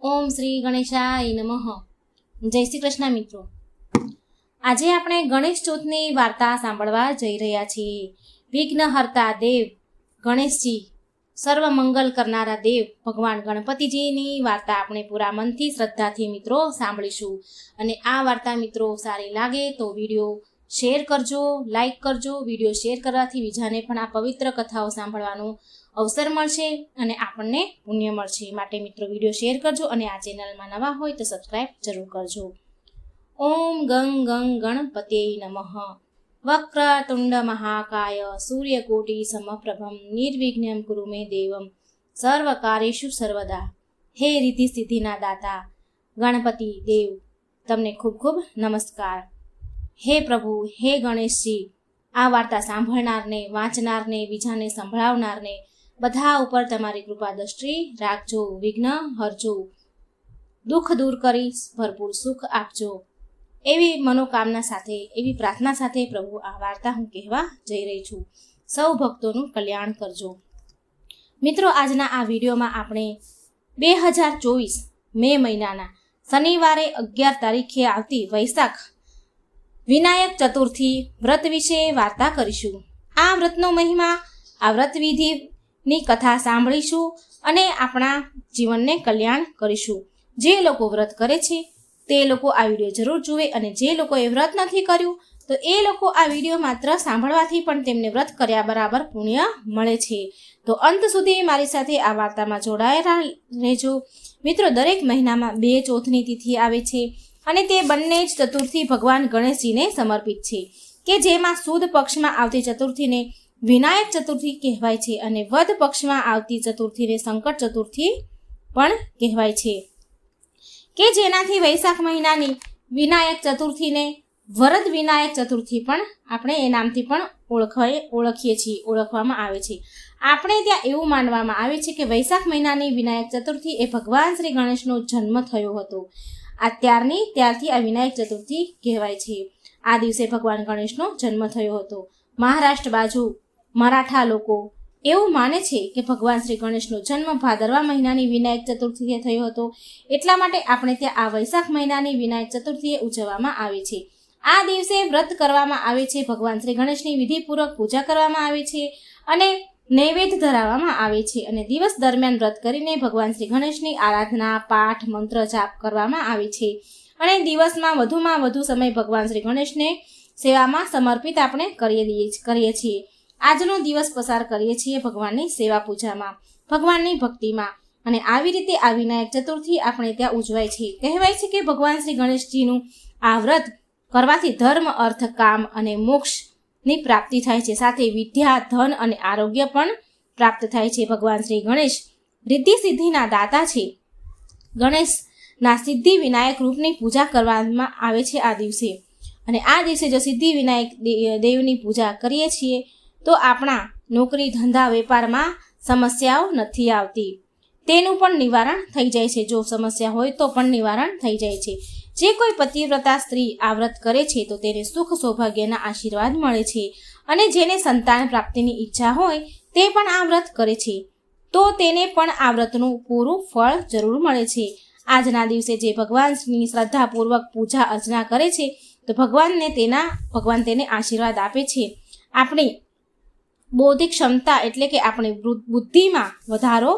ઓમ શ્રી ગણેશાય નમઃ. જય શ્રી કૃષ્ણ મિત્રો. આજે આપણે ગણેશ ચોથની વાર્તા સાંભળવા જઈ રહ્યા છીએ. વિઘ્નહર્તા દેવ ગણેશજી, સર્વ મંગલ કરનારા દેવ ભગવાન ગણપતિજીની વાર્તા આપણે પૂરા મનથી શ્રદ્ધાથી મિત્રો સાંભળીશું. અને આ વાર્તા મિત્રો સારી લાગે તો વિડીયો શેર કરજો, લાઈક કરજો. વિડીયો શેર કરવાથી બીજાને પણ આ પવિત્ર કથાઓ સાંભળવાનો અવસર મળશે અને આપણને પુણ્ય મળશે. માટે મિત્રો વિડીયો શેર કરજો અને આ ચેનલમાં નવા હોય તો સબસ્ક્રાઈબ જરૂર કરજો. ઓમ ગંગ ગંગ ગણપતયે નમઃ. વક્રતુંડ મહાકાય સૂર્યકોટી સમપ્રભમ નિર્વિઘ્નમ કુરુ મે દેવમ સર્વકાર્યેષુ સર્વદા. હે રિદ્ધિ સિદ્ધિના દાતા ગણપતિ દેવ, તમને ખૂબ ખૂબ નમસ્કાર. હે પ્રભુ, હે ગણેશજી, આ વાર્તા સાંભળનારને, વાંચનારને, બીજાને સંભળાવનારને બધા ઉપર તમારી કૃપા દ્રષ્ટિ રાખજો. વિઘ્ન હરજો, દુઃખ દૂર કરી ભરપૂર સુખ આપજો. એવી મનોકામના સાથે, એવી પ્રાર્થના સાથે પ્રભુ આ વાર્તા હું કહેવા જઈ રહી છું. સૌ ભક્તોનું કલ્યાણ કરજો. મિત્રો, આજના આ વિડીયોમાં આપણે 2024 મે મહિનાના શનિવારે 11 તારીખે આવતી વૈશાખ વિનાયક ચતુર્થી વ્રત વિશે વાર્તા કરીશું. આ વ્રતનો મહિમા, આ વ્રત વિધિની કથા સાંભળીશું અને આપણા જીવનને કલ્યાણ કરીશું. જે લોકો વ્રત કરે છે તે લોકો આ વિડીયો જરૂર જુએ અને જે લોકોએ વ્રત નથી કર્યું તો એ લોકો આ વિડીયો માત્ર સાંભળવાથી પણ તેમને વ્રત કર્યા બરાબર પુણ્ય મળે છે. તો અંત સુધી મારી સાથે આ વાર્તામાં જોડાયેલા રહેજો. મિત્રો, દરેક મહિનામાં 2 ચોથની તિથિ આવે છે અને તે બંને જ ચતુર્થી ભગવાન ગણેશજીને સમર્પિત છે કે જેમાં સુદ પક્ષમાં આવતી ચતુર્થીને વિનાયક ચતુર્થી કહેવાય છે અને વદ પક્ષમાં આવતી ચતુર્થીને સંકટ ચતુર્થી પણ કહેવાય છે, કે જેનાથી વૈશાખ મહિનાની વિનાયક ચતુર્થીને વરદ વિનાયક ચતુર્થી પણ આપણે એ નામથી પણ ઓળખવામાં આવે છે. આપણે ત્યાં એવું માનવામાં આવે છે કે વૈશાખ મહિનાની વિનાયક ચતુર્થી એ ભગવાન શ્રી ગણેશનો જન્મ થયો હતો. ત્યારથી આ વિનાયક ચતુર્થી કહેવાય છે. આ દિવસે ભગવાન ગણેશનો જન્મ થયો હતો. મહારાષ્ટ્ર બાજુ મરાઠા લોકો એવું માને છે કે ભગવાન શ્રી ગણેશનો જન્મ ભાદરવા મહિનાની વિનાયક ચતુર્થીએ થયો હતો. એટલા માટે આપણે ત્યાં આ વૈશાખ મહિનાની વિનાયક ચતુર્થીએ ઉજવવામાં આવે છે. આ દિવસે વ્રત કરવામાં આવે છે. ભગવાન શ્રી ગણેશની વિધિપૂર્વક પૂજા કરવામાં આવે છે અને નૈવેદ્ય ધરાવવામાં આવે છે અને દિવસ દરમિયાન વ્રત કરીને ભગવાન શ્રી ગણેશની આરાધના, પાઠ, મંત્ર જાપ કરવામાં આવે છે અને દિવસમાં વધુ સમય ભગવાન શ્રી ગણેશને સેવામાં સમર્પિત આપણે કરીએ છીએ. આજનો દિવસ પસાર કરીએ છીએ ભગવાનની સેવા પૂજામાં, ભગવાનની ભક્તિમાં. અને આવી રીતે આ વિનાયક ચતુર્થી આપણે ત્યાં ઉજવાય છે. કહેવાય છે કે ભગવાન શ્રી ગણેશજીનું આ વ્રત કરવાથી ધર્મ, અર્થ, કામ અને મોક્ષની પ્રાપ્તિ થાય છે. સાથે વિદ્યા, ધન અને આરોગ્ય પણ પ્રાપ્ત થાય છે. ભગવાન શ્રી ગણેશ રિદ્ધિ સિદ્ધિના દાતા છે. ગણેશના સિદ્ધિ વિનાયક રૂપની પૂજા કરવામાં આવે છે આ દિવસે. અને આ દિવસે જો સિદ્ધિ વિનાયક દેવની પૂજા કરીએ છીએ તો આપણા નોકરી, ધંધા, વેપારમાં સમસ્યાઓ નથી આવતી. તેનું પણ નિવારણ થઈ જાય છે. જો સમસ્યા હોય તો પણ નિવારણ થઈ જાય છે. જે કોઈ પતિવ્રતા સ્ત્રી આ વ્રત કરે છે તો તેને સુખ સૌભાગ્યના આશીર્વાદ મળે છે અને જેને સંતાન પ્રાપ્તિની ઈચ્છા હોય તે પણ આ વ્રત કરે છે તો તેને પણ આ વ્રતનું પૂરું ફળ જરૂર મળે છે. આજના દિવસે જે ભગવાનની શ્રદ્ધાપૂર્વક પૂજા અર્ચના કરે છે તો ભગવાન તેને આશીર્વાદ આપે છે. આપણી બૌદ્ધિક ક્ષમતા એટલે કે આપણી બુદ્ધિમાં વધારો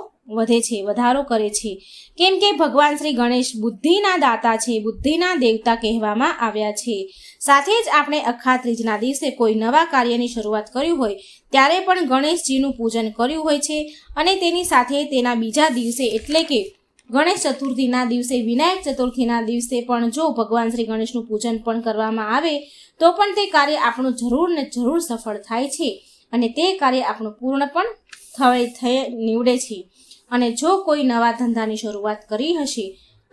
કરે છે. કેમ કે ભગવાન શ્રી ગણેશ બુદ્ધિના દાતા છે, બુદ્ધિના દેવતા કહેવામાં આવ્યા છે. સાથે જ આપણે અખાત્રીજના ત્રીજના દિવસે કોઈ નવા કાર્યની શરૂઆત કરી હોય ત્યારે પણ ગણેશજીનું પૂજન કર્યું હોય છે અને તેની સાથે તેના બીજા દિવસે એટલે કે ગણેશ ચતુર્થીના દિવસે, વિનાયક ચતુર્થીના દિવસે પણ જો ભગવાન શ્રી ગણેશનું પૂજન પણ કરવામાં આવે તો પણ તે કાર્ય આપણું જરૂર સફળ થાય છે અને તે કાર્ય આપણું પૂર્ણ પણ નીવડે છે. અને જો કોઈ નવા ધંધાની શરૂઆત કરી હશે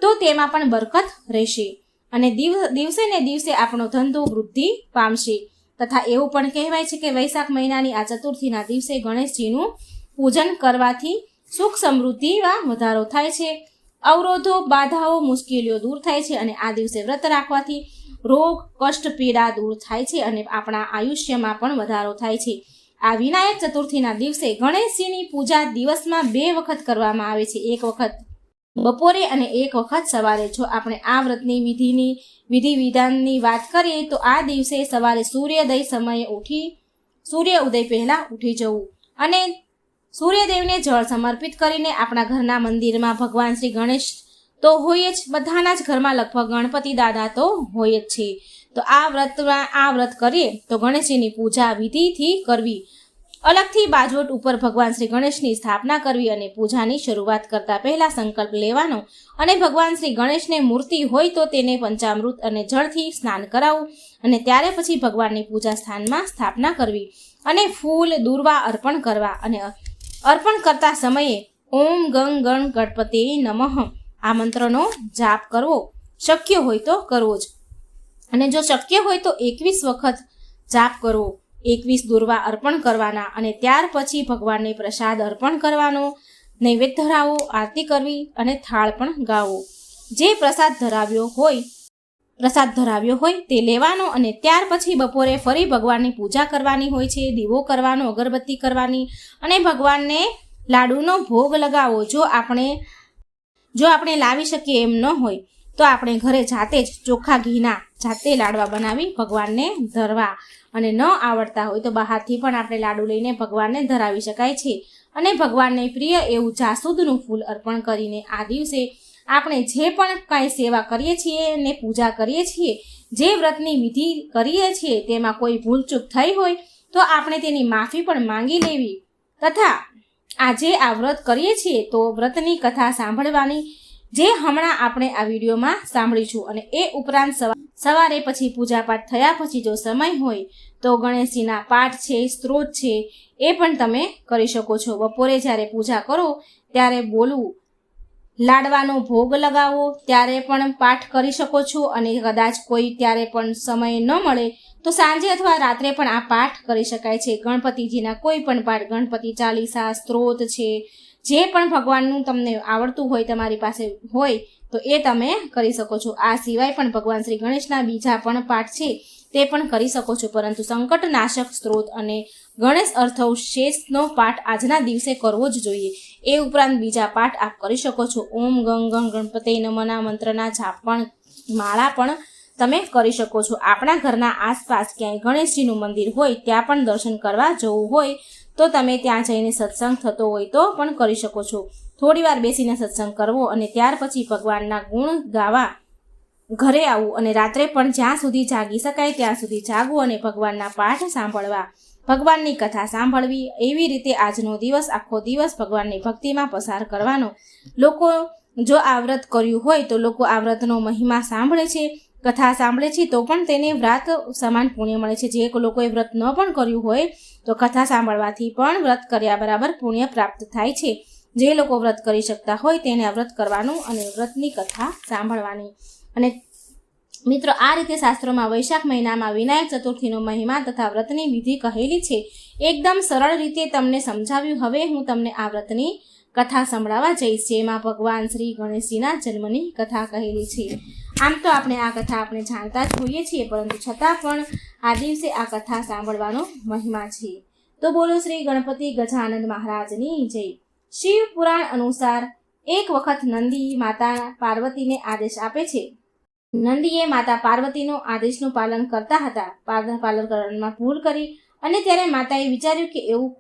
તો તેમાં પણ બરકત રહેશે અને દિવસે ને દિવસે આપણો ધંધો વૃદ્ધિ પામશે. તથા એવું પણ કહેવાય છે કે વૈશાખ મહિનાની આ ચતુર્થીના દિવસે ગણેશજીનું પૂજન કરવાથી સુખ સમૃદ્ધિમાં વધારો થાય છે. અવરોધો, બાધાઓ, મુશ્કેલીઓ દૂર થાય છે અને આ દિવસે વ્રત રાખવાથી રોગ, કષ્ટ, પીડા દૂર થાય છે અને આપણા આયુષ્યમાં પણ વધારો થાય છે. આ વિનાયક ચતુર્થીના દિવસે ગણેશજીની પૂજા દિવસમાં 2 વખત કરવામાં આવે છે. એક વખત બપોરે અને એક વખત સવારે. જો આપણે આ વ્રતની વિધિ વિધાનની વાત કરીએ તો આ દિવસે સવારે સૂર્યોદય સમયે સૂર્ય ઉદય પહેલા ઉઠી જવું અને સૂર્યદેવને જળ સમર્પિત કરીને આપણા ઘરના મંદિરમાં ભગવાન શ્રી ગણેશ તો હોય જ, બધાના જ ઘરમાં લગભગ ગણપતિ દાદા તો હોય જ છે. તો આ વ્રત કરીએ તો ગણેશજીની પૂજા વિધિથી કરવી. અલગથી બાજોટ ઉપર ભગવાન શ્રી ગણેશની સ્થાપના કરવી અને પૂજાની શરૂઆત કરતા પહેલા સંકલ્પ લેવાનો અને ભગવાન શ્રી ગણેશને મૂર્તિ હોય તો તેને પંચામૃત અને જળથી સ્નાન કરાવવું અને ત્યારે પછી ભગવાનની પૂજા સ્થાનમાં સ્થાપના કરવી અને ફૂલ દૂર્વા અર્પણ કરવા અને અર્પણ કરતા સમયે ઓમ ગંગ ગણ ગણપતે નમઃ આ મંત્રનો જાપ કરવો, શક્ય હોય તો કરવો જ. અને જો શક્ય હોય તો 21 વખત જાપ કરવો, 21 દૂર્વા અર્પણ કરવાના અને ત્યાર પછી ભગવાનને પ્રસાદ અર્પણ કરવાનો, નૈવેદ્ય ધરાવો, આરતી કરવી અને થાળ પણ ગાવો. જે પ્રસાદ ધરાવ્યો હોય તે લેવાનો અને ત્યાર પછી બપોરે ફરી ભગવાનની પૂજા કરવાની હોય છે, દીવો કરવાનો, અગરબત્તી કરવાની અને ભગવાનને લાડુનો ભોગ લગાવો. જો આપણે લાવી શકીએ એમ ન હોય તો આપણે ઘરે જાતે જ ચોખ્ખા ઘીના જાતે લાડવા બનાવી ભગવાનને ધરવા અને ન આવડતા હોય તો બહારથી પણ આપણે લાડુ લઈને ભગવાનને ધરાવી શકાય છે. અને ભગવાનને પ્રિય એવું જાસૂદનું ફૂલ અર્પણ કરીને આ દિવસે આપણે જે પણ કાંઈ સેવા કરીએ છીએ ને પૂજા કરીએ છીએ, જે વ્રતની વિધિ કરીએ છીએ તેમાં કોઈ ભૂલચૂક થઈ હોય તો આપણે તેની માફી પણ માંગી લેવી તથા આજે આ વ્રત કરીએ છીએ તો વ્રતની કથા સાંભળવાની, જે હમણાં આપણે આ વિડીયોમાં સાંભળીશું. અને એ ઉપરાંત સવારે પછી પૂજાપાઠ થયા પછી જો સમય હોય તો ગણેશજીના પાઠ છે, સ્ત્રોત છે એ પણ તમે કરી શકો છો. બપોરે જ્યારે પૂજા કરો ત્યારે બોલવું, લાડવાનો ભોગ લગાવો ત્યારે પણ પાઠ કરી શકો છો અને કદાચ કોઈ ત્યારે પણ સમય ન મળે તો સાંજે અથવા રાત્રે પણ આ પાઠ કરી શકાય છે. ગણપતિજીના કોઈ પણ પાઠ, ગણપતિ ચાલીસા, સ્ત્રોત છે, જે પણ ભગવાનનું તમને આવડતું હોય, તમારી પાસે હોય તો એ તમે કરી શકો છો. આ સિવાય પણ ભગવાન શ્રી ગણેશના બીજા પણ પાઠ છે તે પણ કરી શકો છો, પરંતુ સંકટનાશક સ્ત્રોત અને ગણેશ અર્થૌશેષનો પાઠ આજના દિવસે કરવો જ જોઈએ. એ ઉપરાંત બીજા પાઠ આપ કરી શકો છો. ઓમ ગંગ ગણ ગણપતે નમઃના મંત્રના જાપ પણ, માળા પણ તમે કરી શકો છો. આપણા ઘરના આસપાસ ક્યાંય ગણેશજીનું મંદિર હોય ત્યાં પણ દર્શન કરવા જવું હોય તો તમે ત્યાં જઈને સત્સંગ થતો હોય તો પણ કરી શકો છો. થોડી વાર બેસીને સત્સંગ કરવો અને ત્યાર પછી ભગવાનના ગુણ ગાવા ઘરે આવવું અને રાત્રે પણ જ્યાં સુધી જાગી શકાય ત્યાં સુધી જાગવું અને ભગવાનના પાઠ સાંભળવા, ભગવાનની કથા સાંભળવી. એવી રીતે આજનો દિવસ, આખો દિવસ ભગવાનની ભક્તિમાં પસાર કરવાનો. લોકો જો આ વ્રત કર્યું હોય તો લોકો આ વ્રતનો મહિમા સાંભળે છે, કથા સાંભળે છે તો પણ તેને વ્રત સમાન પુણ્ય મળે છે. જે લોકોએ વ્રત ન પણ કર્યું હોય તો કથા સાંભળવાથી પણ વ્રત કર્યા બરાબર પુણ્ય પ્રાપ્ત થાય છે. જે લોકો વ્રત કરી શકતા હોય તેને વ્રત કરવાનું અને વ્રતની કથા સાંભળવાની. અને મિત્રો, આ રીતે શાસ્ત્રોમાં વૈશાખ મહિનામાં વિનાયક ચતુર્થીનો મહિમા તથા વ્રતની વિધિ કહેલી છે. એકદમ સરળ રીતે તમને સમજાવ્યું. હવે હું તમને આ વ્રતની કથા સંભળાવવા જઈશ, જેમાં ભગવાન શ્રી ગણેશજીના જન્મની કથા કહેલી છે. આમ તો આપણે આ કથા આપણે જાણતા જ હોઈએ છીએ, પરંતુ છતાં પણ આ દિવસે આ કથા સાંભળવાનો મહિમા છે. તો બોલો શ્રી ગણપતિ ગજાનંદ મહારાજની જય. શિવ પુરાણ અનુસાર એક વખત નંદી માતા પાર્વતીને આદેશ આપે છે. નંદીએ માતા પાર્વતીનો આદેશનું પાલન કરતા હતા. પાલન કરવામાં ભૂલ કરી અને ત્યારે માતાએ વિચાર્યું કે એવું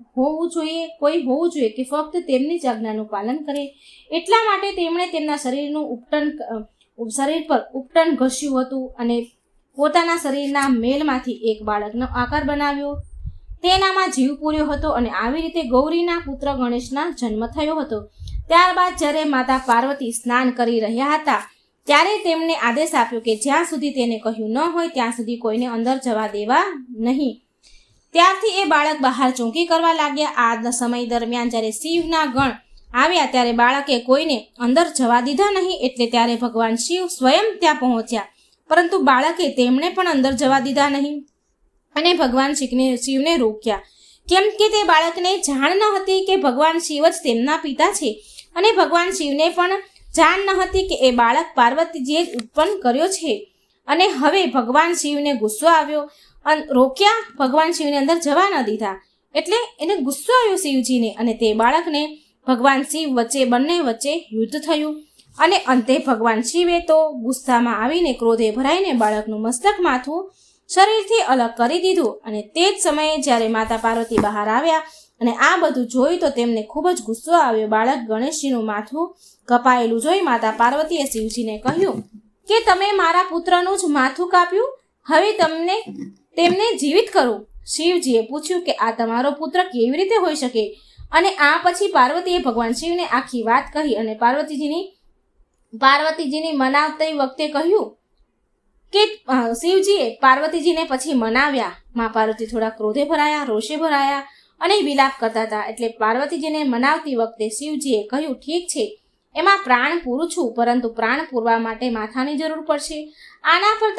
કોઈ હોવું જોઈએ કે ફક્ત તેમની જ આજ્ઞાનું પાલન કરે. એટલા માટે તેમણે તેમના શરીર પર ઉપટન ઘસ્યું હતું અને પોતાના શરીરના મેલમાંથી એક બાળકનો આકાર બનાવ્યો, તેનામાં જીવ પૂર્યો હતો અને આવી રીતે ગૌરીના પુત્ર ગણેશના જન્મ થયો હતો. ત્યારબાદ જ્યારે માતા પાર્વતી સ્નાન કરી રહ્યા હતા ત્યારે તેમણે આદેશ આપ્યો કે જ્યાં સુધી તેને કહ્યું ન હોય ત્યાં સુધી કોઈને અંદર જવા દેવા નહીં. ત્યારથી એ બાળક બહાર ચોંકી કરવા લાગ્યા. આ સમય દરમિયાન જ્યારે શિવના ગણ આવ્યા ત્યારે બાળકે કોઈને અંદર જવા દીધા નહીં. એટલે ત્યારે ભગવાન શિવ સ્વયં ત્યાં પહોંચ્યા, પરંતુ બાળકે તેમણે પણ અંદર જવા દીધા નહીં અને ભગવાન શિવને રોક્યા, કેમ કે તે બાળકને જાણ ન હતી કે ભગવાન શિવ જ તેમના પિતા છે અને ભગવાન શિવને પણ જાણ ન હતી કે એ બાળક પાર્વતીજીએ જ ઉત્પન્ન કર્યો છે. અને હવે ભગવાન શિવને ગુસ્સો આવ્યો અને રોક્યા, ભગવાન શિવને અંદર જવા ન દીધા. એટલે એને ગુસ્સો આવ્યો શિવજીને અને તે બાળકને ભગવાન શિવ બંને વચ્ચે યુદ્ધ થયું અને અંતે ભગવાન શિવે તો ગુસ્સામાં આવીને ક્રોધે ભરાઈને બાળકનું મસ્તક માથું શરીરથી અલગ કરી દીધું. અને તે જ સમયે જ્યારે માતા પાર્વતી બહાર આવ્યા અને આ બધું જોયું તો તેમને ખૂબ જ ગુસ્સો આવ્યો. બાળક ગણેશજીનું માથું કપાયેલું જોઈ માતા પાર્વતીએ શિવજીને કહ્યું કે તમે મારા પુત્રનું જ માથું કાપ્યું, હવે તેમને જીવિત કરું. શિવજીએ પૂછ્યું કે આ તમારો પુત્ર કેવી રીતે હોઈ શકે? અને આ પછી પાર્વતીએ ભગવાન શિવને આખી વાત કહી અને પાર્વતીજીની મનાવતી વખતે કહ્યું કે શિવજીએ પાર્વતીજીને પછી મનાવ્યા. મા પાર્વતી થોડા ક્રોધે ભરાયા, રોષે ભરાયા અને વિલાપ કરતા હતા. એટલે પાર્વતીજીને મનાવતી વખતે શિવજીએ કહ્યું, ઠીક છે, એમાં પ્રાણ પૂરું છું, પરંતુ પ્રાણ પૂરવા માટે માથાની જરૂર પડશે. આના પર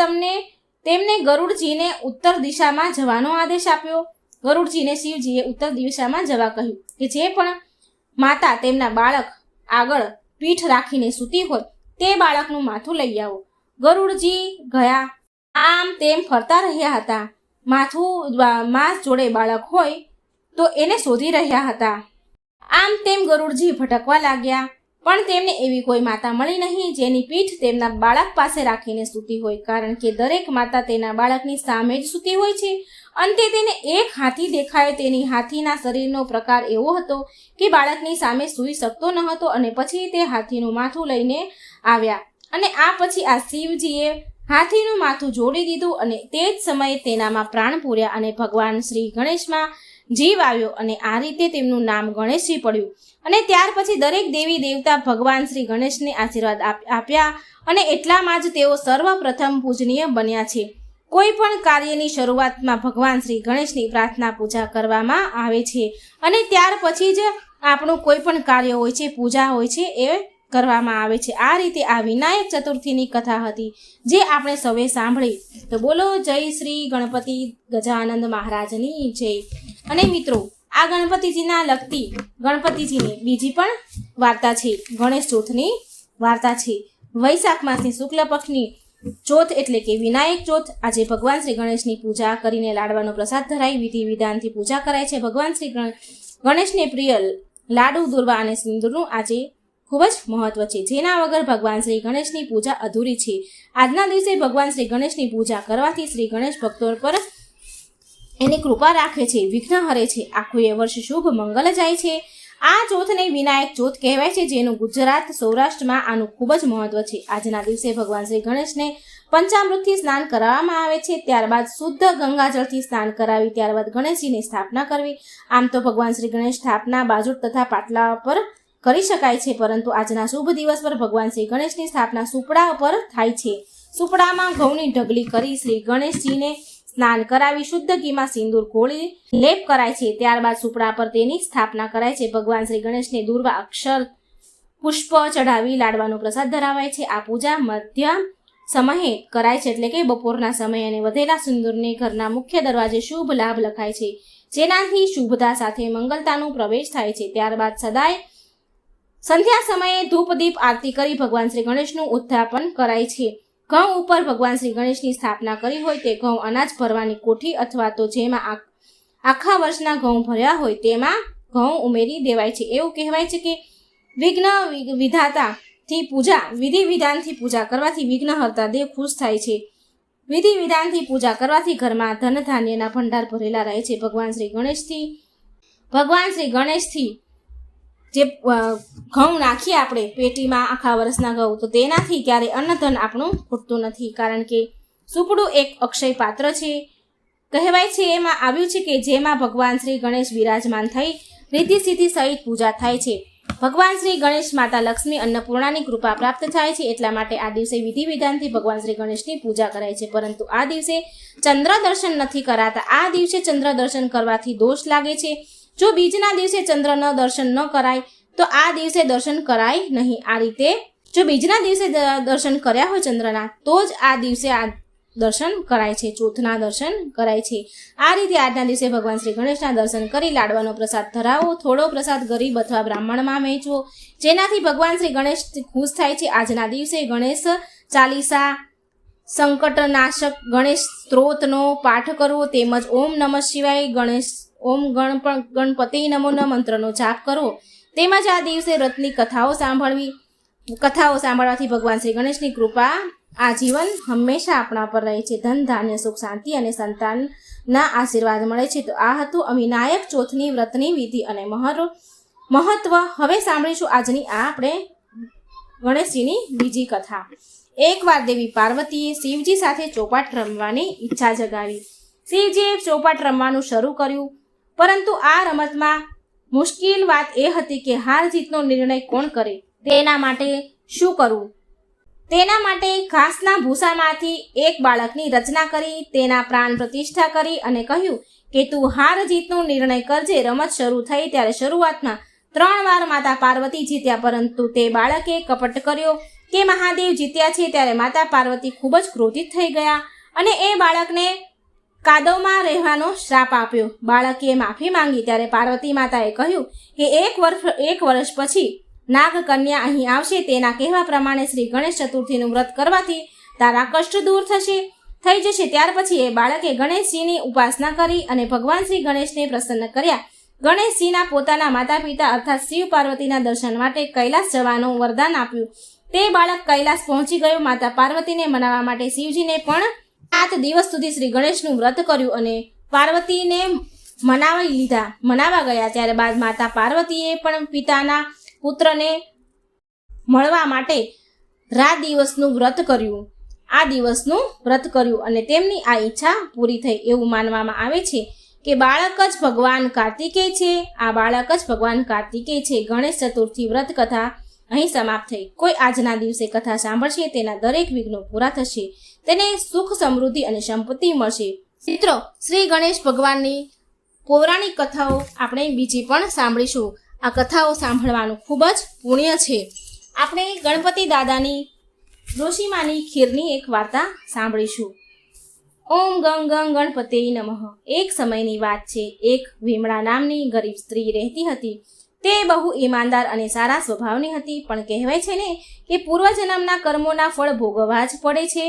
તેમને ગરુડજીને ઉત્તર દિશામાં જવાનો આદેશ આપ્યો. ગરુડજીને શિવજીએ ઉત્તર દિશામાં જવા કહ્યું કે જે પણ માતા તેમના બાળક આગળ પીઠ રાખીને સૂતી હોય તે બાળકનું માથું લઈ આવો. ગરુડજી ગયા, આમ તેમ ફરતા રહ્યા હતા. માસ જોડે બાળક હોય તો એને શોધી રહ્યા હતા. આમ તેમ ગરુડજી ભટકવા લાગ્યા, પણ તેમને એવી કોઈ માતા મળી નહીં જેની પીઠ તેમના બાળક પાસે રાખીને સૂતી હોય, કારણ કે દરેક માતા તેના બાળકની સામે જ સૂતી હોય છે. અંતે તેને એક હાથી દેખાયો. તેની હાથીના શરીરનો પ્રકાર એવો હતો કે બાળકની સામે સૂઈ શકતો ન હતો. અને પછી તે હાથીનું માથું લઈને આવ્યા અને આ પછી આ શિવજીએ હાથીનું માથું જોડી દીધું અને તે જ સમયે તેનામાં પ્રાણ પૂર્યા અને ભગવાન શ્રી ગણેશમાં જીવ આવ્યો અને આ રીતે તેમનું નામ ગણેશજી પડ્યું. અને ત્યાર પછી દરેક દેવી દેવતા ભગવાન શ્રી ગણેશને આશીર્વાદ આપ્યા અને એટલામાં જ તેઓ સર્વપ્રથમ પૂજનીય બન્યા છે. કોઈ પણ કાર્યની શરૂઆતમાં ભગવાન શ્રી ગણેશની પ્રાર્થના પૂજા કરવામાં આવે છે અને ત્યાર પછી જ આપણું કોઈ પણ કાર્ય હોય છે, પૂજા હોય છે, એ કરવામાં આવે છે. આ રીતે આ વિનાયક ચતુર્થીની કથા હતી જે આપણે સૌએ સાંભળી. તો બોલો જય શ્રી ગણપતિ ગજાનંદ મહારાજની જય. અને મિત્રો, આ ગણપતિજીના લગતી ગણપતિજીની બીજી પણ વાર્તા છે. ગણેશ ચોથની વાર્તા છે. વૈશાખ માસની શુક્લ પક્ષની ચોથ એટલે કે વિનાયક ચોથ. આજે ભગવાન શ્રી ગણેશની પૂજા કરીને લાડવાનો પ્રસાદ ધરાઈ વિધિ વિધાનથી પૂજા કરાય છે. ભગવાન શ્રી ગણેશને પ્રિય લાડુ, દુર્વા અને સિંદૂરનું આજે ખૂબ જ મહત્વ છે, જેના વગર ભગવાન શ્રી ગણેશની પૂજા અધૂરી છે. આજના દિવસે ભગવાન શ્રી ગણેશની પૂજા કરવાથી શ્રી ગણેશ ભક્તો પર એની કૃપા રાખે છે, વિઘ્ન હરે છે, આખું એ વર્ષ શુભ મંગલ જાય છે. આ ચોથને વિનાયક ચોથ કહેવાય છે, જેનું ગુજરાત સૌરાષ્ટ્રમાં આનું ખૂબ જ મહત્વ છે. આજના દિવસે ભગવાન શ્રી ગણેશને પંચામૃતથી સ્નાન કરાવવામાં આવે છે. ત્યારબાદ શુદ્ધ ગંગાજળથી સ્નાન કરાવી ત્યારબાદ ગણેશજીની સ્થાપના કરવી. આમ તો ભગવાન શ્રી ગણેશ સ્થાપના બાજુટ તથા પાટલા પર કરી શકાય છે, પરંતુ આજના શુભ દિવસ પર ભગવાન શ્રી ગણેશની સ્થાપના સુપડા પર થાય છે. સુપડામાં ઘઉંની ઢગલી કરી શ્રી ગણેશજીને સ્નાન કરાવી શુદ્ધ ઘીમાં સિંદૂર ઘોળી લેપ કરાય છે. ત્યારબાદ સુપડા પર તેની સ્થાપના કરાય છે. ભગવાન શ્રી ગણેશને દુર્વા, અક્ષર, પુષ્પ ચઢાવી લાડવાનો પ્રસાદ ધરાવાય છે. આ પૂજા મધ્યમ સમયે કરાય છે, એટલે કે બપોરના સમયે, અને વધેલા સિંદૂરને ઘરના મુખ્ય દરવાજે શુભ લાભ લખાય છે, જેનાથી શુભતા સાથે મંગલતાનું પ્રવેશ થાય છે. ત્યારબાદ સદાય સંધ્યા સમયે ધૂપ દીપ આરતી કરી ભગવાન શ્રી ગણેશનું ઉત્થાપન કરાય છે. ઘઉં ઉપર ભગવાન શ્રી ગણેશની સ્થાપના કરી હોય તે ઘઉં અનાજ ભરવાની કોઠી અથવા તો જેમાં આખા વર્ષના ઘઉં ભર્યા હોય તેમાં ઘઉં ઉમેરી દેવાય છે. એવું કહેવાય છે કે વિઘ્ન વિધાતાથી પૂજા, વિધિ વિધાનથી પૂજા કરવાથી વિઘ્નહર્તા દેવ ખુશ થાય છે. વિધિ વિધાનથી પૂજા કરવાથી ઘરમાં ધન ધાન્યના ભંડાર ભરેલા રહે છે. ભગવાન શ્રી ગણેશથી જે ઘઉં નાખીએ આપણે પેટીમાં આખા વર્ષના ઘઉં, તો તેનાથી ક્યારેય અન્નધન આપણું ખૂટતું નથી, કારણ કે સુપડું એક અક્ષય પાત્ર છે. કહેવાય છે એમાં આવ્યું છે કે જેમાં ભગવાન શ્રી ગણેશ બિરાજમાન થઈ રીતિ સિદ્ધિ સહિત પૂજા થાય છે. ભગવાન શ્રી ગણેશ માતા લક્ષ્મી અન્નપૂર્ણાની કૃપા પ્રાપ્ત થાય છે. એટલા માટે આ દિવસે વિધિ વિધાનથી ભગવાન શ્રી ગણેશની પૂજા કરાય છે. પરંતુ આ દિવસે ચંદ્ર દર્શન નથી કરાતા. આ દિવસે ચંદ્ર દર્શન કરવાથી દોષ લાગે છે. જો બીજના દિવસે ચંદ્રના દર્શન ન કરાય તો આ દિવસે દર્શન કરાય નહીં. આ રીતે જો બીજના દિવસે દર્શન કર્યા હોય ચંદ્રના, તો જ આ દિવસે આ દર્શન કરાય છે, ચોથના દર્શન કરાય છે. આ રીતે આજના દિવસે ભગવાન શ્રી ગણેશના દર્શન કરી લાડવાનો પ્રસાદ ધરાવો. થોડો પ્રસાદ ગરીબ અથવા બ્રાહ્મણમાં વહેંચવો, જેનાથી ભગવાન શ્રી ગણેશ ખુશ થાય છે. આજના દિવસે ગણેશ ચાલીસા, સંકટનાશક ગણેશ સ્ત્રોતનો પાઠ કરવો, તેમજ ઓમ નમઃ શિવાય, ઓમ ગણપતિ નમો મંત્રનો જાપ કરવો. તેમજ આ દિવસે રથની કથાઓ સાંભળવી, કથાઓ સાંભળવાથી ભગવાન શ્રી ગણેશની કૃપા આજીવન હંમેશા આપણા પર રહે છે. ધન, ધાન્ય, સુખ, શાંતિ અને સંતાનના આશીર્વાદ મળે છે. તો આ હતું વિનાયક ચોથની વ્રતની વિધિ અને મહત્વ. હવે સાંભળીશું આજની આપણે ગણેશજીની બીજી કથા. એકવાર દેવી પાર્વતીએ શિવજી સાથે ચોપાટ રમવાની ઈચ્છા જગાવી. શિવજીએ ચોપાટ રમવાનું શરૂ કર્યું, પરંતુ આ રમતમાં મુશ્કેલ વાત એ હતી કે હાર જીતનો નિર્ણય કોણ કરે. તેના માટે શું કરવું? તેના માટે ઘાસના ભૂસામાંથી એક બાળકની રચના કરી, તેના પ્રાણ પ્રતિષ્ઠા કરી અને કહ્યું કે તું હાર જીતનો નિર્ણય કરજે. રમત શરૂ થઈ ત્યારે શરૂઆતમાં 3 વાર માતા પાર્વતી જીત્યા, પરંતુ તે બાળકે કપટ કર્યો કે મહાદેવ જીત્યા છે. ત્યારે માતા પાર્વતી ખૂબ જ ક્રોધિત થઈ ગયા અને એ બાળકને કાદવમાં રહેવાનો શ્રાપ આપ્યો. બાળકે માફી માંગી ત્યારે પાર્વતી માતાએ કહ્યું કે એક વર્ષ પછી નાગકન્યા અહીં આવશે. તેના કહેવા પ્રમાણે શ્રી ગણેશ ચતુર્થીનું વ્રત કરવાથી તારા કષ્ટ દૂર થઈ જશે. ત્યાર પછી એ બાળકે ગણેશજીની ઉપાસના કરી અને ભગવાન શ્રી ગણેશને પ્રસન્ન કર્યા. ગણેશજીના પોતાના માતા પિતા અર્થાત શિવ પાર્વતીના દર્શન માટે કૈલાસ જવાનું વરદાન આપ્યું. તે બાળક કૈલાસ પહોંચી ગયો. માતા પાર્વતીને મનાવવા માટે શિવજીને પણ 7 દિવસ સુધી શ્રી ગણેશનું વ્રત કર્યું અને પાર્વતીને મનાવા ગયા. ત્યારબાદ માતા પાર્વતીએ પણ પિતાના પુત્રને મળવા માટે આ દિવસનું વ્રત કર્યું અને તેમની આ ઈચ્છા પૂરી થઈ. એવું માનવામાં આવે છે કે બાળક જ ભગવાન કાર્તિકેય છે. ગણેશ ચતુર્થી વ્રત કથા અહીં સમાપ્ત થઈ. કોઈ આજના દિવસે કથા સાંભળશે તેના દરેક વિઘ્નો પૂરા થશે, તેને સુખ, સમૃદ્ધિ અને સંપત્તિ મળશે. મિત્રો, શ્રી ગણેશ ભગવાનની પૌરાણિક કથાઓ આપણે બીજી પણ સાંભળીશું. આ કથાઓ સાંભળવાનું ખૂબ જ પુણ્ય છે. આપણે ગણપતિ દાદાની ડોશીમાની ખીરની એક વાર્તા સાંભળીશું. ઓમ ગંગ ગંગ ગણપતે નમઃ. એક સમયની વાત છે. એક વિમળા નામની ગરીબ સ્ત્રી રહેતી હતી. તે બહુ ઈમાનદાર અને સારા સ્વભાવની હતી, પણ કહેવાય છે ને કે પૂર્વજન્મના કર્મોના ફળ ભોગવવા જ પડે છે.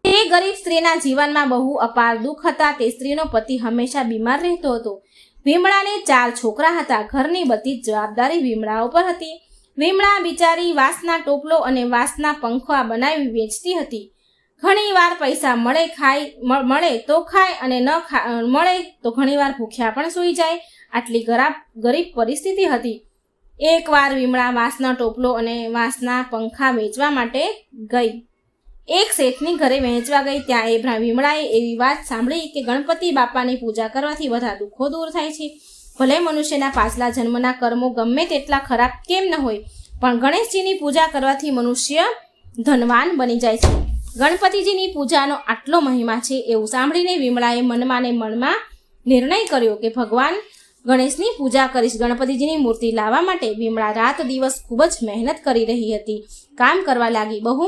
તે ગરીબ સ્ત્રીના જીવનમાં બહુ અપાર દુઃખ હતા. તે સ્ત્રીનો પતિ હંમેશા બીમાર રહેતો હતો. વિમળાને 4 છોકરા હતા. ઘરની બધી જ જવાબદારી વિમળા ઉપર હતી. વિમળા બિચારી વાંસના ટોપલો અને વાંસના પંખા બનાવી વેચતી હતી. ઘણીવાર પૈસા મળે તો ખાય અને ન મળે તો ઘણીવાર ભૂખ્યા પણ સૂઈ જાય. આટલી ગરીબ પરિસ્થિતિ હતી. એકવાર વિમળા વાંસનો ટોપલો અને વાંસના પંખા વેચવા માટે ગઈ. એક શેઠની ઘરે વહેંચવા ગઈ. ત્યાં એ વિમળાએ એવી વાત સાંભળી કે ગણપતિ બાપાની પૂજા કરવાથી બધા દુઃખો દૂર થાય છે. ભલે મનુષ્યના પાછલા જન્મના કર્મો ગમે તેટલા ખરાબ કેમ ન હોય, પણ ગણેશજીની પૂજા કરવાથી મનુષ્ય ધનવાન બની જાય છે. ગણપતિજીની પૂજાનો આટલો મહિમા છે. એવું સાંભળીને વિમળાએ મનમાં નિર્ણય કર્યો કે ભગવાન ગણેશની પૂજા કરીશ. ગણપતિજીની મૂર્તિ લાવવા માટે વિમળા રાત દિવસ ખૂબ જ મહેનત કરી રહી હતી. કામ કરવા લાગી. બહુ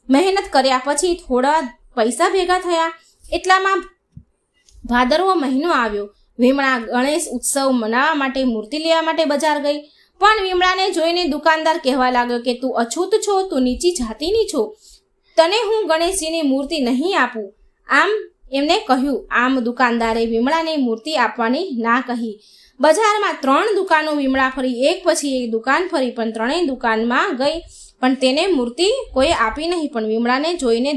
મહેનત કર્યા પછી થોડા પૈસા ભેગા થયા. એટલામાં ભાદરવો મહિનો આવ્યો. વિમળા ગણેશ ઉત્સવ મનાવવા માટે મૂર્તિ લેવા માટે બજાર ગઈ. પણ વિમળાને જોઈને દુકાનદાર કહેવા લાગ્યો કે તું અછૂત છો, તું નીચી જાતિની છો, તને હું ગણેશજીની મૂર્તિ નહીં આપું. આમ એમને કહ્યું. આમ દુકાનદારે વિમળાને મૂર્તિ આપવાની ના કહી. બજારમાં 3 દુકાનો વિમળા ફરી. એક પછી એક દુકાન ફરી, પણ 3 દુકાનમાં ગઈ, પણ તેને મૂર્તિ કોઈ આપી નહીં. પણ વિમળાને જોઈને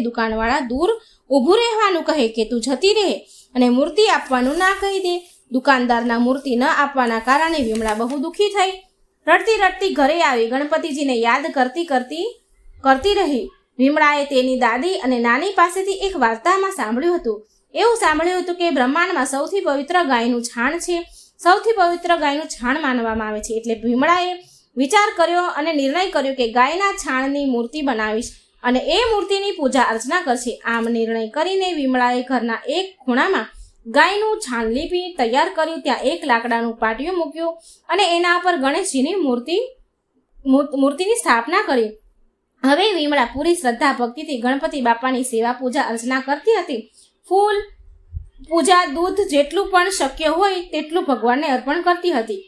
દુકાનવાળા દૂર ઊભું રહેવાનું કહે કે તું જતી રહે અને મૂર્તિ આપવાનું ના કહી દે. દુકાનદારના મૂર્તિ ન આપવાના કારણે વિમળા બહુ દુઃખી થઈ. રડતી ઘરે આવી ગણપતિજીને યાદ કરતી રહી. વિમળાએ તેની દાદી અને નાની પાસેથી એક વાર્તામાં સાંભળ્યું હતું કે બ્રહ્માંડમાં સૌથી પવિત્ર ગાયનું છાણ છે. સૌથી પવિત્ર ગાયનું છાણ માનવામાં આવે છે. એટલે વિમળાએ વિચાર કર્યો અને નિર્ણય કર્યો કે ગાયના છાણની મૂર્તિ બનાવીશ અને એ મૂર્તિની પૂજા અર્ચના કરશે. આમ નિર્ણય કરીને વિમળાએ ઘરના એક ખૂણામાં ગાયનું છાણ લીપી તૈયાર કર્યું. ત્યાં એક લાકડાનું પાટિયું મૂક્યું અને એના પર ગણેશજીની મૂર્તિની સ્થાપના કરી. હવે વિમળા પૂરી શ્રદ્ધા ભક્તિથી ગણપતિ બાપાની સેવા પૂજા અર્ચના કરતી હતી. ફૂલ પૂજા, દૂધ જેટલું પણ શક્ય હોય તેટલું ભગવાનને અર્પણ કરતી હતી.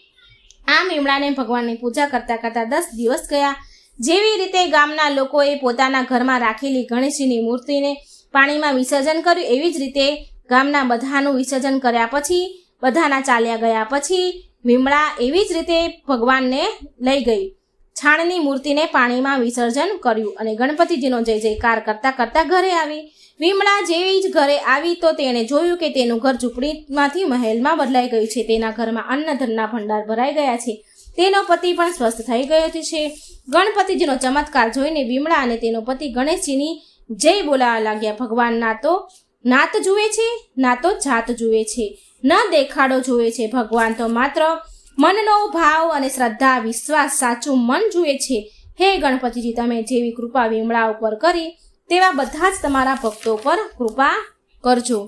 આમ વિમળાને ભગવાનની પૂજા કરતા 10 દિવસ ગયા. જેવી રીતે ગામના લોકોએ પોતાના ઘરમાં રાખેલી ગણેશજીની મૂર્તિને પાણીમાં વિસર્જન કર્યું, એવી જ રીતે ગામના બધાનું વિસર્જન કર્યા પછી, બધાના ચાલ્યા ગયા પછી વિમળા એવી જ રીતે ભગવાનને લઈ ગઈ. છાણની મૂર્તિને પાણીમાં વિસર્જન કર્યું અને ગણપતિજીનો જય જયકાર કરતા કરતા ઘરે આવી. વિમળા જેવી જ ઘરે આવી તો તેણે જોયું કે તેનું ઘર ઝૂંપડીમાંથી મહેલમાં બદલાઈ ગયું છે. તેના ઘરમાં અન્નધનના ભંડાર ભરાઈ ગયા છે. તેનો પતિ પણ સ્વસ્થ થઈ ગયો છે. ગણપતિજીનો ચમત્કાર જોઈને વિમળા અને તેનો પતિ ગણેશજીની જય બોલાવા લાગ્યા. ભગવાન ના તો નાત જુએ છે, ના તો જાત જુએ છે, ન દેખાડો જુએ છે. ભગવાન તો માત્ર મનનો ભાવ અને શ્રદ્ધા, વિશ્વાસ, સાચું મન જુએ છે. હે ગણપતિજી, તમે જેવી કૃપા વિમળા ઉપર કરી તેવા બધા જ તમારા ભક્તો પર કૃપા કરજો.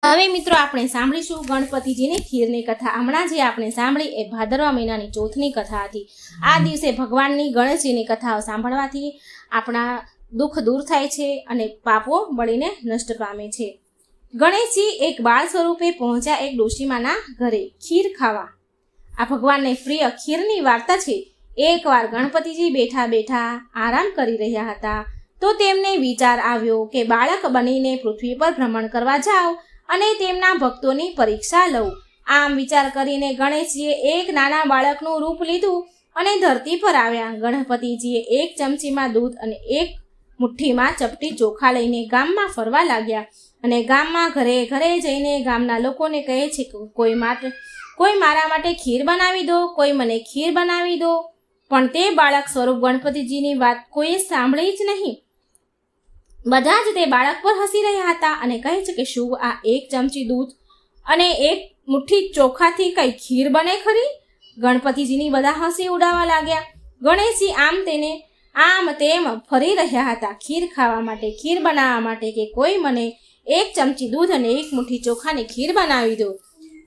હવે મિત્રો આપણે સાંભળીશું ગણપતિજીની ખીરની કથા. હમણાં જે આપણે સાંભળી એ ભાદરવા મહિનાની ચોથની કથા હતી. આ દિવસે ભગવાનની ગણેશજીની કથાઓ સાંભળવાથી આપણા દુઃખ દૂર થાય છે અને પાપો બળીને નષ્ટ પામે છે. ગણેશજી એક બાળ સ્વરૂપે પહોંચ્યા એક ડોશીમાના ઘરે ખીર ખાવા. આ ભગવાનને પ્રિય ખીરની વાર્તા છે. એકવાર ગણપતિજી બેઠા બેઠા આરામ કરી રહ્યા હતા તો તેમને વિચાર આવ્યો કે બાળક બનીને પૃથ્વી પર ભ્રમણ કરવા જાઓ અને તેમના ભક્તોની પરીક્ષા લઉં. આમ વિચાર કરીને ગણેશજીએ એક નાના બાળકનું રૂપ લીધું અને ધરતી પર આવ્યા. ગણપતિજીએ એક ચમચીમાં દૂધ અને એક મુઠ્ઠીમાં ચપટી ચોખા લઈને ગામમાં ફરવા લાગ્યા અને ગામમાં ઘરે ઘરે જઈને ગામના લોકોને કહે છે કે કોઈ મારા માટે ખીર બનાવી દો, કોઈ મને ખીર બનાવી દો. પણ તે બાળક સ્વરૂપ ગણપતિજીની વાત કોઈએ સાંભળી જ નહીં. બધા જ તે બાળક પર હસી રહ્યા હતા અને કહે છે કે શું આ એક ચમચી દૂધ અને એક મુઠ્ઠી ચોખાથી કઈ ખીર બને ખરી? ગણપતિજીની બધા હસી ઉડાવવા લાગ્યા. ગણેશજી આમ તેમ ફરી રહ્યા હતા ખીર ખાવા માટે, ખીર બનાવવા માટે કે કોઈ મને એક ચમચી દૂધ અને એક મુઠ્ઠી ચોખાની ખીર બનાવી દો.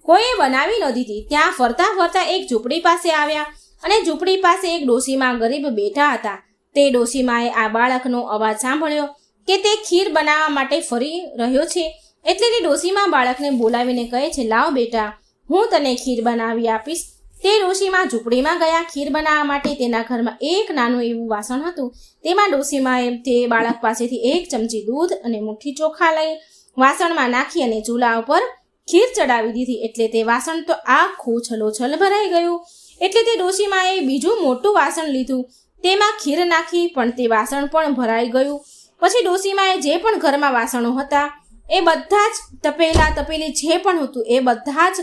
કોઈએ બનાવી ન દીધી. ત્યાં ફરતા ફરતા એક ઝૂંપડી પાસે આવ્યા અને ઝૂંપડી પાસે એક ડોશીમા ગરીબ બેઠા હતા. તે ડોશીમાએ આ બાળકનો અવાજ સાંભળ્યો કે તે ખીર બનાવવા માટે ફરી રહ્યો છે એટલે તે ડોશીમા બાળકને બોલાવીને કહે છે, લાવ બેટા, હું તને ખીર બનાવી આપીશ. તે ડોશીમા ઝૂંપડીમાં ગયા ખીર બનાવવા માટે. તેના ઘરમાં એક નાનું એવું વાસણ હતું. તેમાં ડોશીમાએ તે બાળક પાસેથી એક ચમચી દૂધ અને મુઠ્ઠી ચોખા લઈ વાસણમાં નાખી અને ચૂલા ઉપર ખીર ચડાવી દીધી. એટલે તે વાસણ તો આખું છલોછલ ભરાઈ ગયું. એટલે તે ડોશીમાએ બીજું મોટું વાસણ લીધું, તેમાં ખીર નાખી, પણ તે વાસણ પણ ભરાઈ ગયું. પછી ડોશીમાએ જે પણ ઘરમાં વાસણો હતા એ બધા જ તપેલી જે પણ હતું એ બધા જ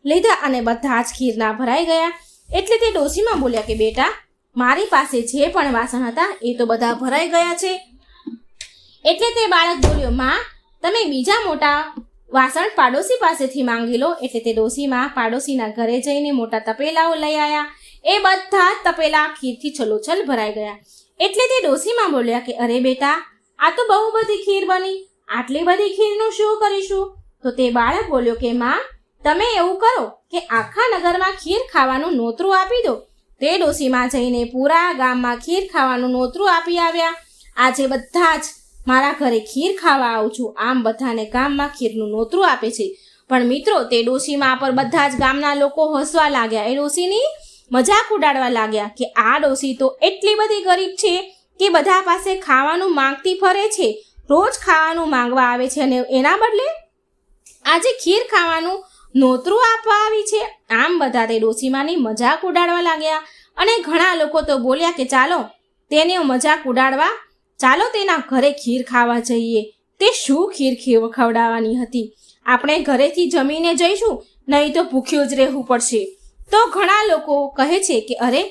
લીધા અને બધા જ ખીરના ભરાઈ ગયા. એટલે તે ડોશીમા બોલ્યા કે બેટા, મારી પાસે જે પણ વાસણ હતા એ તો બધા ભરાઈ ગયા છે. એટલે તે બાળક બોલ્યો, માં, તમે બીજા મોટા વાસણ પાડોશી પાસેથી માંગી લો. એટલે તે ડોશીમા પાડોશીના ઘરે જઈને મોટા તપેલાઓ લઈ આવ્યા. એ બધા જ તપેલા ખીરથી છલોછલ ભરાઈ ગયા. એટલે તે ડોશીમા બોલ્યા કે અરે બેટા, આ તો બહુ બધી ખીર બની, આટલી બધી ખીરનું શું કરીશું? તો તે બાળક બોલ્યો કે માં, તમે એવું કરો કે આખા નગરમાં ખીર ખાવાનું નોતરું આપી દો. તે ડોશીમા જઈને પૂરા ગામમાં ખીર ખાવાનું નોતરું આપી આવ્યા. આજે બધા જ મારા ઘરે ખીર ખાવા આવું છું. આમ બધાને ગામમાં ખીરનું નોતરું આપે છે. પણ મિત્રો, તે ડોશીમા પર બધા જ ગામના લોકો હસવા લાગ્યા. એ ડોશીની મજાક ઉડાડવા લાગ્યા કે આ ડોશી તો એટલી બધી ગરીબ છે કે બધા પાસે ખાવાનું માંગતી ફરે છે, રોજ ખાવાનું માંગવા આવે છે અને એના બદલે આજે ખીર ખાવાનું નોતરું આપવા આવી છે. આમ બધા તે ડોશીમાની મજાક ઉડાડવા લાગ્યા અને ઘણા લોકો તો બોલ્યા કે ચાલો તેને મજાક ઉડાડવા, ચાલો તેના ઘરે ખીર ખાવા જઈએ. તે શું ખીર ખવડાવવાની હતી? આપણે ઘરેથી જમીને જઈશું, નહીં તો ભૂખ્યું જ રહેવું પડશે. તો ઘણા લોકો કહે છે કે અરે,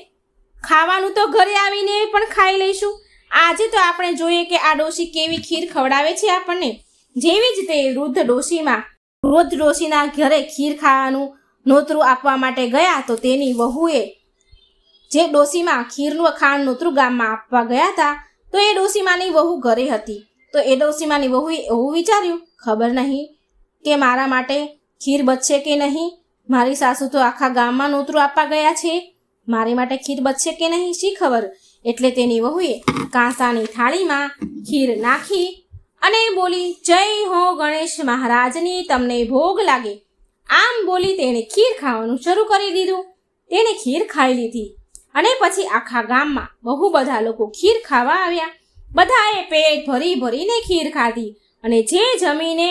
ખાવાનું તો ઘરે આવીને પણ ખાઈ લઈશું. આજે તો આપણે જોઈએ કે આ ડોશી કેવી ખીર ખવડાવે છે આપણને. જેવી જ તે વૃદ્ધ ડોશીના ઘરે ખીર ખાવાનું નોતરું આપવા માટે ગયા તો તેની વહુએ જે ડોશીમાં ખીરનું ખાવાનું નોતરું ગામમાં આપવા ગયા હતા તો એ ડોશીમાની વહુ ઘરે હતી. તો એ ડોશીમાની વહુએ એવું વિચાર્યું, ખબર નહીં કે મારા માટે ખીર બચશે કે નહીં. મારી સાસુ તો આખા ગામમાં નોતરું આપવા ગયા છે, મારી માટે ખીર બચશે કે નહીં, શી ખબર. એટલે તેની વહુએ કાંસાની થાળીમાં ખીર નાખી અને બોલી, જય હો ગણેશ મહારાજની, તમને ભોગ લાગે. આમ બોલી તેણે ખીર ખાવાનું શરૂ કરી દીધું. તેણે ખીર ખાઈ લીધી અને પછી આખા ગામમાં બહુ બધા લોકો ખીર ખાવા આવ્યા. બધાએ પેટ ભરી ભરીને ખીર ખાધી અને જે જમીને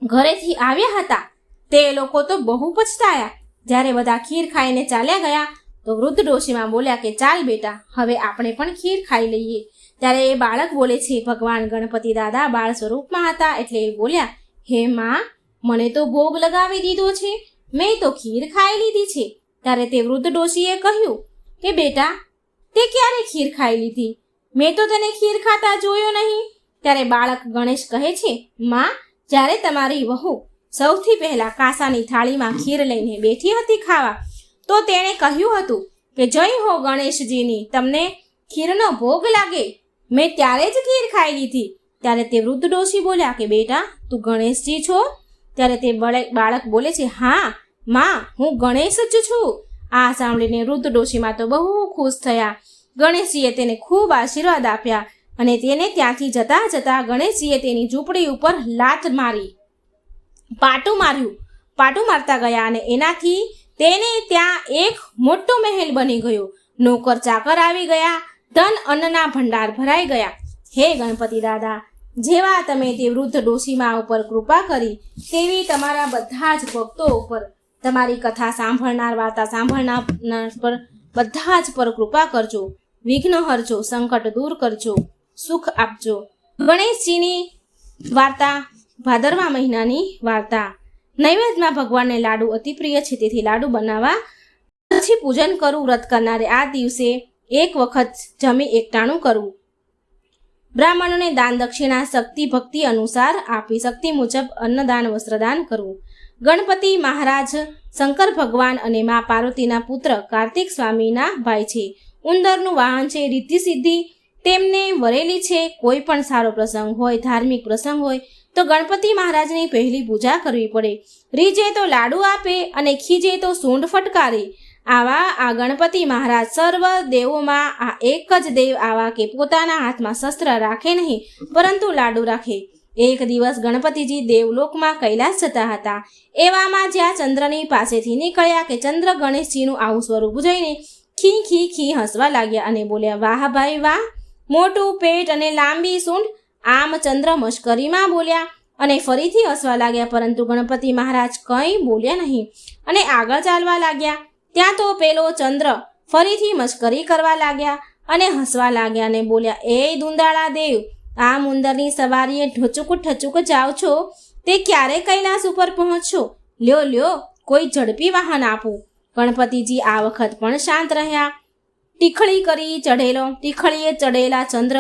ઘરેથી આવ્યા હતા તે લોકો તો બહુ પછતાયા. જ્યારે બધા ખીર ખાઈને ચાલ્યા ગયા તો વૃદ્ધ ડોશીમાં બોલ્યા કે ચાલ બેટા, હવે આપણે પણ ખીર ખાઈ લઈએ. ત્યારે એ બાળક બોલે છે, ભગવાન ગણપતિ દાદા બાળ સ્વરૂપમાં હતા એટલે એ બોલ્યા, હે માં, મને તો ભોગ લગાવી દીધો છે, મેં તો ખીર ખાઈ લીધી છે. ત્યારે તે વૃદ્ધ ડોશીએ કહ્યું કે બેટા, તે ક્યારે ખીર ખાઈ લીધી? મેં તો તને ખીર ખાતા જોયો નહીં. ત્યારે બાળક ગણેશ કહે છે, માં, જ્યારે તમારી વહુ સૌથી પહેલા કાંસાની થાળીમાં ખીર લઈને બેઠી હતી ખાવા, તો તેણે કહ્યું હતું કે જય હો ગણેશજીની, તમને ખીરનો ભોગ લાગે. મેં ત્યારે જ ખીર ખાઈ લીધી. ત્યારે તે વૃદ્ધ ડોશી બોલ્યા કે બેટા, તું ગણેશજી છો? ત્યારે તે બાળક બોલે છે, હા માં, હું ગણેશ જ છું. આ સાંભળીને વૃદ્ધ ડોશીમાં તો બહુ ખુશ થયા. ગણેશજીએ તેને ખૂબ આશીર્વાદ આપ્યા અને તેને ત્યાંથી જતા જતા ગણેશજીએ તેની ઝૂંપડી ઉપર લાત મારી, પાટું મારતા ગયા અને એનાથી તેને ત્યાં એક મોટો મહેલ બની ગયો. નોકર ચાકર આવી ગયા, ધન અન્નના ભંડાર ભરાઈ ગયા. હે ગણપતિ દાદા, જેવા તમે તે વૃદ્ધ ડોશીમા ઉપર કૃપા કરી, તેવી તમારા બધા જ ભક્તો ઉપર, તમારી કથા સાંભળનાર, વાર્તા સાંભળનાર પર બધા જ પર કૃપા કરજો. વિઘ્ન હરજો, સંકટ દૂર કરજો, સુખ આપજો. ગણેશજીની વાર્તા, ભાદરવા મહિનાની વાર્તા. નૈવેદ્યમાં ભગવાનને લાડુ અતિ પ્રિય છે, તેથી લાડુ બનાવવા પછી પૂજન કરવું. વ્રત કરનારે આ દિવસે એક વખત જમી એકટાણું કરવું. બ્રાહ્મણોને દાન દક્ષિણા શક્તિ ભક્તિ અનુસાર આપી, શક્તિ મુજબ અન્નદાન વસ્ત્રદાન કરવું. ગણપતિ મહારાજ શંકર ભગવાન અને મા પાર્વતીના પુત્ર કાર્તિક સ્વામીના ભાઈ છે. ઉંદરનું વાહન છે. રિદ્ધિ સિદ્ધિ તેમને વરેલી છે. કોઈ પણ સારો પ્રસંગ હોય, ધાર્મિક પ્રસંગ હોય તો ગણપતિ મહારાજની પહેલી પૂજા કરવી પડે. રીજે તો લાડુ આપે અને ખીજે તો સૂંઢ ફટકારે. આવા આ ગણપતિ મહારાજ સર્વ દેવોમાં આ એક જ દેવ આવા કે પોતાના હાથમાં શસ્ત્ર રાખે નહીં, પરંતુ લાડુ રાખે. એક દિવસ ગણપતિજી દેવલોકમાં કૈલાસ જતા હતા. એવામાં જ્યાં ચંદ્રની પાસેથી નીકળ્યા કે ચંદ્ર ગણેશજીનું આવું સ્વરૂપ જોઈને ખી ખી ખી હસવા લાગ્યા અને બોલ્યા, વાહ ભાઈ વાહ, મોટું પેટ અને લાંબી સૂંઢ. આમ ચંદ્ર મશ્કરીમાં બોલ્યા અને ફરીથી હસવા લાગ્યા, પરંતુ ગણપતિ મહારાજ કંઈ બોલ્યા નહીં અને આગળ ચાલવા લાગ્યા. ત્યાં તો પેલો ચંદ્ર ફરીથી મશ્કરી કરવા લાગ્યા અને હસવા લાગ્યા અને બોલ્યા, એ દુંદાળા દેવ, આ ઉંદરની સવારીએ ઠચુક જાઓ છો, તે ક્યારે કૈલાસ ઉપર પહોંચશો? લ્યો કોઈ ઝડપી વાહન આપો. ગણપતિજી આ વખત પણ શાંત રહ્યા. ટીખળીએ ચડેલા ચંદ્ર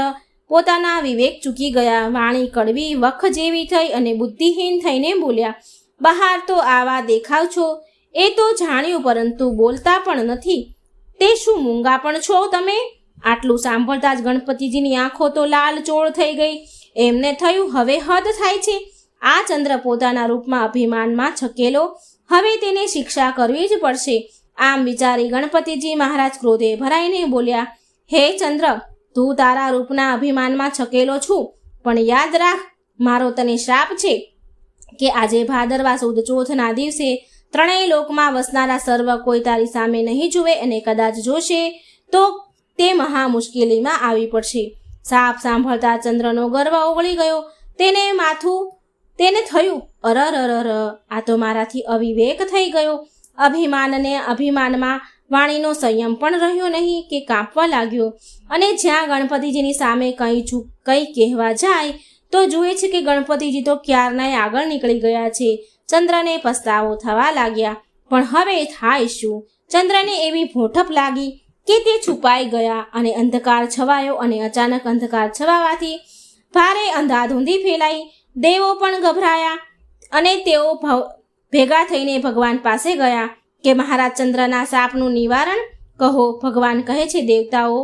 પોતાના વિવેક ચૂકી ગયા. વાણી કડવી વખ જેવી થઈ અને બુદ્ધિહીન થઈને બોલ્યા, બહાર તો આવા દેખાવ છો એ તો જાણ્યું, પરંતુ બોલતા પણ નથી. તે શું મૂંગા પણ છો તમે? આટલું સાંભળતા જ ગણપતિજીની આંખો તો લાલચોળ થઈ ગઈ. એમને થયું, હવે હદ થાય છે. આ ચંદ્ર પોતાના રૂપમાં અભિમાનમાં છકેલો, હવે તેને શિક્ષા કરવી જ પડશે. આમ વિચારી ગણપતિજી મહારાજ ક્રોધે ભરાઈને બોલ્યા, હે ચંદ્ર, તું તારા રૂપના અભિમાનમાં છકેલો છું, પણ યાદ રાખ, મારો તને શ્રાપ છે કે આજે ભાદરવા સુદ ચોથના દિવસે ત્રણેય લોકમાં વસનારા સર્વ કોઈ તારી સામે નહીં જુએ અને કદાચ જોશે તો તે મહા મુશ્કેલીમાં આવી પડશે. સાપ સાંભળતા ચંદ્રનો ગર્વ ઓગળી ગયો. તેને થયું, અરર, આ તો મારાથી અવિવેક થઈ ગયો. અભિમાનમાં વાણીનો સંયમ પણ રહ્યો નહીં કે કાંપવા લાગ્યો. અને જ્યાં ગણપતિજીની સામે કંઈ કહેવા જાય તો જુએ છે કે ગણપતિજી તો ક્યારનાય આગળ નીકળી ગયા છે. ચંદ્રને પસ્તાવો થવા લાગ્યા, પણ હવે થાય શું? ચંદ્રને એવી ભોઠપ લાગી કે તે છુપાઈ ગયા અને અંધકાર છવાયો. અને અચાનક અંધકાર છવાવાથી ભારે અંધાધૂંધી ફેલાઈ. દેવો પણ ગભરાયા અને તેઓ ભેગા થઈને ભગવાન પાસે ગયા કે મહારાજ ચંદ્રના શાપનું નિવારણ કહો. ભગવાન કહે છે, દેવતાઓ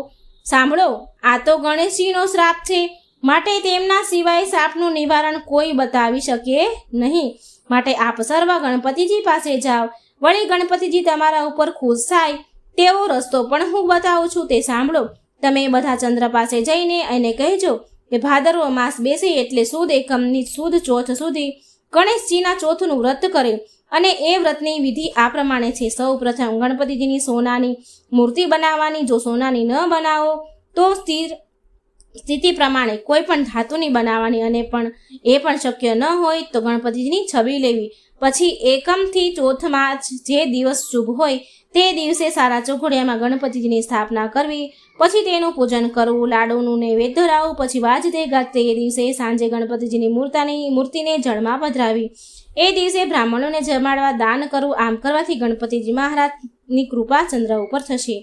સાંભળો, આ તો ગણેશજીનો શ્રાપ છે, માટે તેમના સિવાય શાપનું નિવારણ કોઈ બતાવી શકે નહીં. માટે આપ સર્વ ગણપતિજી પાસે જાઓ. વળી ગણપતિજી તમારા ઉપર ખુશ થાય તેવો રસ્તો પણ હું બતાવું છું, તે સાંભળો. તમે બધા ચંદ્ર પાસે જઈને એને કહેજો કે ભાદરવો માસ બેસે એટલે સુદ એકમની સુદ ચોથ સુધી ગણેશજીના ચોથનું વ્રત કરે. અને એ વ્રતની વિધિ આ પ્રમાણે છે. સૌ પ્રથમ ગણપતિજીની સોનાની મૂર્તિ બનાવવાની. જો સોનાની ન બનાવો તો સ્થિતિ પ્રમાણે કોઈ પણ ધાતુની બનાવવાની. અને એ પણ શક્ય ન હોય તો ગણપતિજીની છબી લેવી. પછી એકમથી ચોથમાં જે દિવસ શુભ હોય તે દિવસે સારા ચોઘડિયામાં ગણપતિજીની સ્થાપના કરવી, પછી તેનું પૂજન કરવું, લાડુનું નૈવેદ્ય ધરાવવું, પછી વાજતે ગાજતે એ દિવસે સાંજે ગણપતિજીની મૂર્તિને જળમાં પધરાવી. એ દિવસે બ્રાહ્મણોને જમાડવા, દાન કરવું. આમ કરવાથી ગણપતિજી મહારાજની કૃપા ચંદ્ર ઉપર થશે.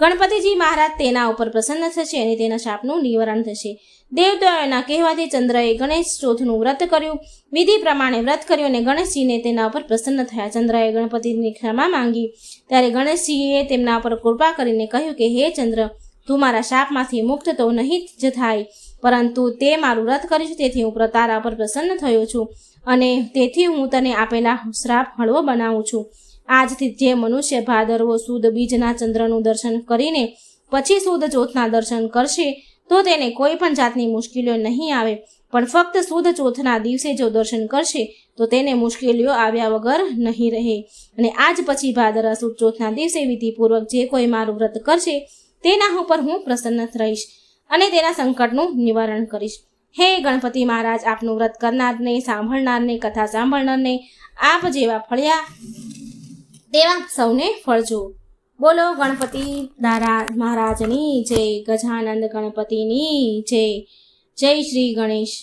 ગણપતિજી મહારાજ તેના ઉપર પ્રસન્ન થશે અને તેના શાપનું નિવારણ થશે. દેવતાઓના કહેવાથી ચંદ્રએ ગણેશ ચોથનું વ્રત કર્યું. વિધિ પ્રમાણે વ્રત કર્યું અને ગણેશજીને તેના ઉપર પ્રસન્ન થયા. ચંદ્રએ ગણપતિની ક્ષમા માંગી ત્યારે ગણેશજીએ તેમના ઉપર કૃપા કરીને કહ્યું કે હે ચંદ્ર, તું મારા શાપમાંથી મુક્ત તો નહીં જ થાય, પરંતુ તે મારું વ્રત કરીશ, તેથી હું તારા પર પ્રસન્ન થયો છું અને તેથી હું તને આપેલા શ્રાપ હળવો બનાવું છું. આજથી જે મનુષ્ય ભાદરવો સુદ બીજના ચંદ્રનું દર્શન કરીને પછી સુદ ચોથના દર્શન કરશે તો તેને કોઈ પણ જાતની મુશ્કેલીઓ નહીં આવે, પણ ફક્ત સુદ ચોથના દિવસે જો દર્શન કરશે તો તેને મુશ્કેલીઓ આવ્યા વગર નહીં રહે. અને આજ પછી ભાદરવા સુદ ચોથના દિવસે વિધિપૂર્વક જે કોઈ મારું વ્રત કરશે તેના ઉપર હું પ્રસન્ન રહીશ અને તેના સંકટનું નિવારણ કરીશ. હે ગણપતિ મહારાજ, આપનું વ્રત કરનારને, સાંભળનારને, કથા સાંભળનારને આપ જેવા ફળ્યા તેવા સૌને ફળજો. બોલો ગણપતિ મહારાજની જય. ગજાનંદ ગણપતિની જય. જય શ્રી ગણેશ.